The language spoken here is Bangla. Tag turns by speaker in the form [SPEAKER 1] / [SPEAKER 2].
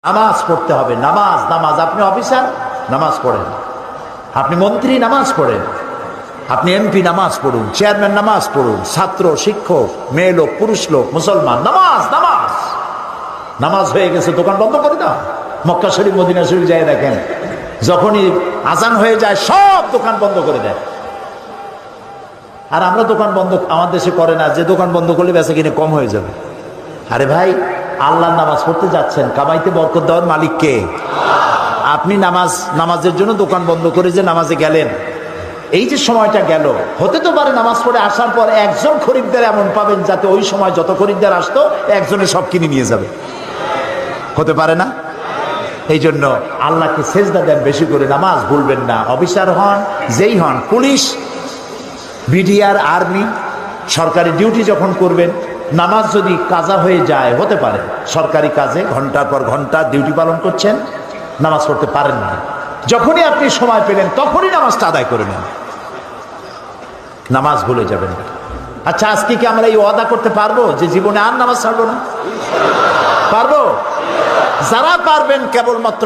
[SPEAKER 1] নামাজ পড়তে হবে। নামাজ নামাজ। আপনি অফিসার, নামাজ পড়েন। আপনি মন্ত্রী, নামাজ পড়েন। আপনি এমপি, নামাজ পড়ুন। চেয়ারম্যান, নামাজ পড়ুন। ছাত্র, শিক্ষক, মেয়ে লোক, পুরুষ লোক, মুসলমান, নামাজ নামাজ। নামাজ হয়ে গেছে, দোকান বন্ধ করে দাও। মক্কা শরীফ, মদিনা শরীফ যায় দেখেন, যখনই আজান হয়ে যায় সব দোকান বন্ধ করে দেয়। আর আমরা দোকান বন্ধ আমার দেশে করে না, যে দোকান বন্ধ করলে বেচা কিনে কম হয়ে যাবে। আরে ভাই, আল্লাহর নামাজ পড়তে যাচ্ছেন, কামাইতে বরকত দেওয়ার মালিক কে? আপনি নামাজের জন্য দোকান বন্ধ করে যে নামাজে গেলেন, এই যে সময়টা গেল, হতে তো পারে নামাজ পড়ে আসার পর একজন খরিদ্দার এমন পাবেন যাতে ওই সময় যত খরিদ্দার আসতো একজনে সব কিনে নিয়ে যাবে। হতে পারে না? এই জন্য আল্লাহকে সেজদা দেন বেশি করে, নামাজ ভুলবেন না। অফিসার হন, যেই হন, পুলিশ, বিডিআর, আর্মি, সরকারি ডিউটি যখন করবেন, নামাজ যদি কাজা হয়ে যায়, হতে পারে সরকারি কাজে ঘন্টার পর ঘন্টা ডিউটি পালন করছেন, নামাজ পড়তে পারেন না, যখনই আপনি সময় পেলেন তখনই নামাজটা আদায় করে নেন, নামাজ ভুলে যাবেন না। আচ্ছা, আজকে কি আমরা এই ওয়াদা করতে পারবো যে জীবনে আর নামাজ ছাড়বো না? পারবো? যারা পারবেন কেবলমাত্র